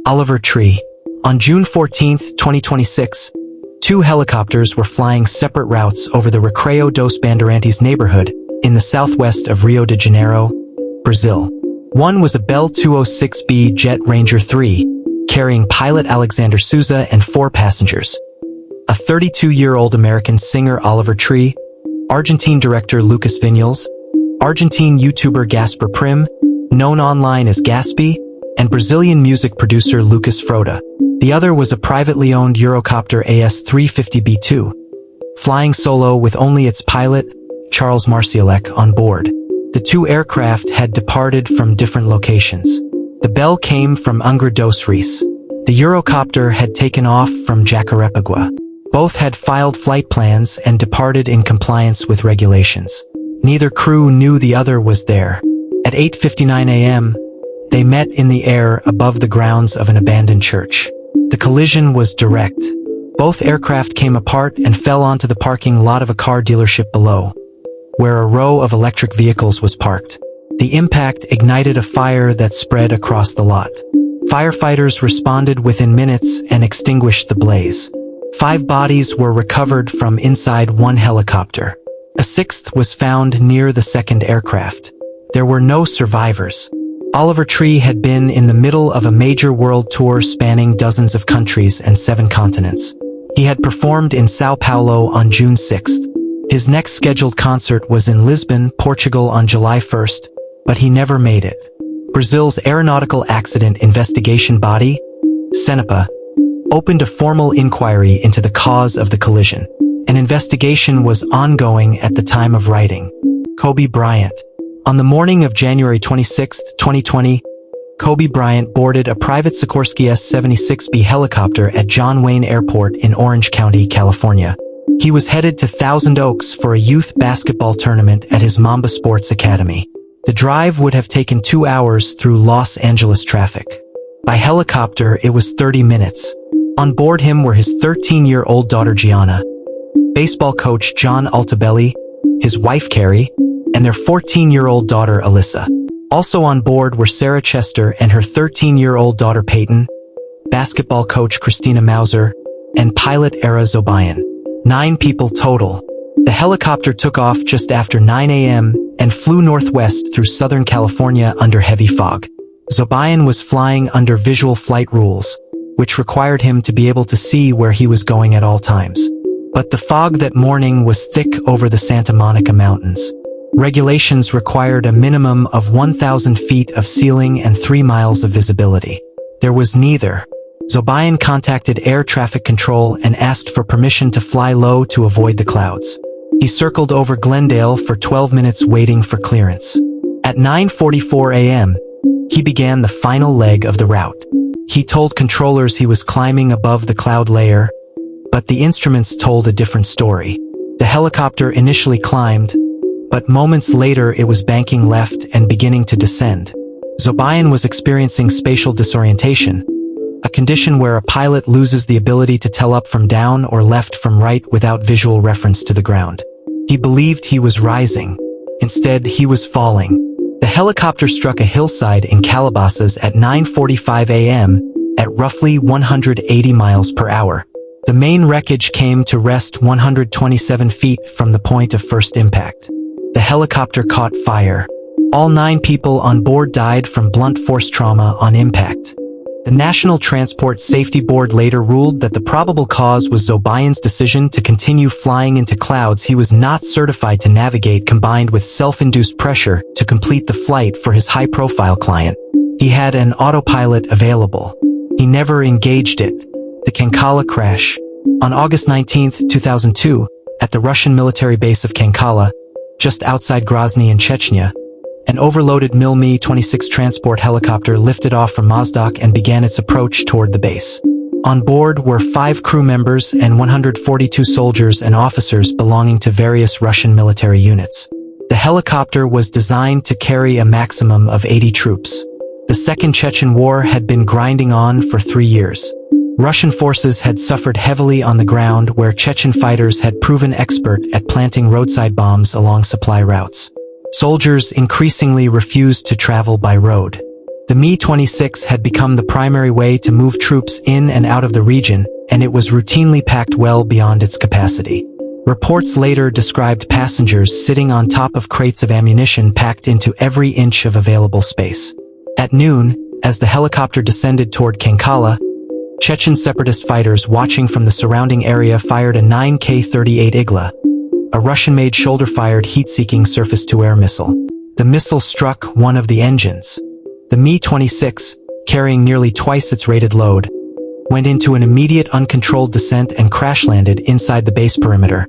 Oliver Tree. On June 14, 2026, two helicopters were flying separate routes over the Recreio dos Bandeirantes neighborhood in the southwest of Rio de Janeiro, Brazil. One was a Bell 206B Jet Ranger 3, carrying pilot Alexander Souza and 4 passengers. A 32-year-old American singer Oliver Tree, Argentine director Lucas Vinhals, Argentine YouTuber Gasper Prim, known online as Gaspy, and Brazilian music producer Lucas Froda. The other was a privately owned Eurocopter AS-350B2, flying solo with only its pilot, Charles Marcialek, on board. The two aircraft had departed from different locations. The Bell came from Angra dos Reis. The Eurocopter had taken off from Jacarepaguá. Both had filed flight plans and departed in compliance with regulations. Neither crew knew the other was there. At 8:59 a.m., they met in the air above the grounds of an abandoned church. The collision was direct. Both aircraft came apart and fell onto the parking lot of a car dealership below, where a row of electric vehicles was parked. The impact ignited a fire that spread across the lot. Firefighters responded within minutes and extinguished the blaze. 5 bodies were recovered from inside one helicopter. A 6th was found near the second aircraft. There were no survivors. Oliver Tree had been in the middle of a major world tour spanning dozens of countries and 7 continents. He had performed in Sao Paulo on June 6th. His next scheduled concert was in Lisbon, Portugal on July 1st, but he never made it. Brazil's Aeronautical Accident Investigation Body, CENIPA, opened a formal inquiry into the cause of the collision. An investigation was ongoing at the time of writing. Kobe Bryant. On the morning of January 26, 2020, Kobe Bryant boarded a private Sikorsky S-76B helicopter at John Wayne Airport in Orange County, California. He was headed to Thousand Oaks for a youth basketball tournament at his Mamba Sports Academy. The drive would have taken 2 hours through Los Angeles traffic. By helicopter, it was 30 minutes. On board him were his 13-year-old daughter Gianna, baseball coach John Altobelli, his wife Carrie, and their 14-year-old daughter Alyssa. Also on board were Sarah Chester and her 13-year-old daughter Peyton, basketball coach Christina Mauser, and pilot Era Zobayan. 9 people total. The helicopter took off just after 9 a.m. and flew northwest through Southern California under heavy fog. Zobayan was flying under visual flight rules, which required him to be able to see where he was going at all times. But the fog that morning was thick over the Santa Monica Mountains. Regulations required a minimum of 1,000 feet of ceiling and 3 miles of visibility. There was neither. Zobayan contacted air traffic control and asked for permission to fly low to avoid the clouds. He circled over Glendale for 12 minutes waiting for clearance. At 9:44 a.m., he began the final leg of the route. He told controllers he was climbing above the cloud layer, but the instruments told a different story. The helicopter initially climbed, but moments later it was banking left and beginning to descend. Zobayan was experiencing spatial disorientation, a condition where a pilot loses the ability to tell up from down or left from right without visual reference to the ground. He believed he was rising. Instead, he was falling. The helicopter struck a hillside in Calabasas at 9:45 a.m. at roughly 180 miles per hour. The main wreckage came to rest 127 feet from the point of first impact. The helicopter caught fire. All 9 people on board died from blunt force trauma on impact. The National Transport Safety Board later ruled that the probable cause was Zobayan's decision to continue flying into clouds he was not certified to navigate, combined with self-induced pressure to complete the flight for his high-profile client. He had an autopilot available. He never engaged it. The Kankala crash. On August 19, 2002, at the Russian military base of Kankala, just outside Grozny in Chechnya, an overloaded Mi-26 transport helicopter lifted off from Mozdok and began its approach toward the base. On board were 5 crew members and 142 soldiers and officers belonging to various Russian military units. The helicopter was designed to carry a maximum of 80 troops. The Second Chechen War had been grinding on for 3 years. Russian forces had suffered heavily on the ground, where Chechen fighters had proven expert at planting roadside bombs along supply routes. Soldiers increasingly refused to travel by road. The Mi-26 had become the primary way to move troops in and out of the region, and it was routinely packed well beyond its capacity. Reports later described passengers sitting on top of crates of ammunition packed into every inch of available space. At noon, as the helicopter descended toward Kankala, Chechen separatist fighters watching from the surrounding area fired a 9K-38 Igla, a Russian-made shoulder-fired heat-seeking surface-to-air missile. The missile struck one of the engines. The Mi-26, carrying nearly twice its rated load, went into an immediate uncontrolled descent and crash-landed inside the base perimeter,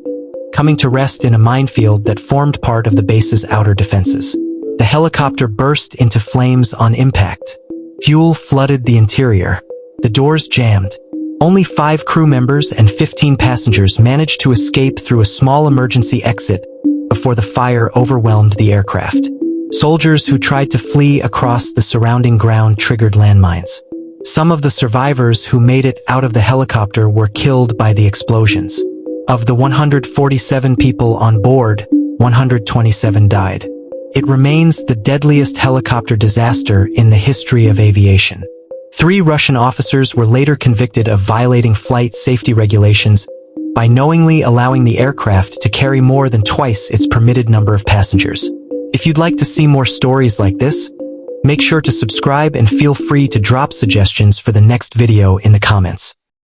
coming to rest in a minefield that formed part of the base's outer defenses. The helicopter burst into flames on impact. Fuel flooded the interior. The doors jammed. Only 5 crew members and 15 passengers managed to escape through a small emergency exit before the fire overwhelmed the aircraft. Soldiers who tried to flee across the surrounding ground triggered landmines. Some of the survivors who made it out of the helicopter were killed by the explosions. Of the 147 people on board, 127 died. It remains the deadliest helicopter disaster in the history of aviation. 3 Russian officers were later convicted of violating flight safety regulations by knowingly allowing the aircraft to carry more than twice its permitted number of passengers. If you'd like to see more stories like this, make sure to subscribe and feel free to drop suggestions for the next video in the comments.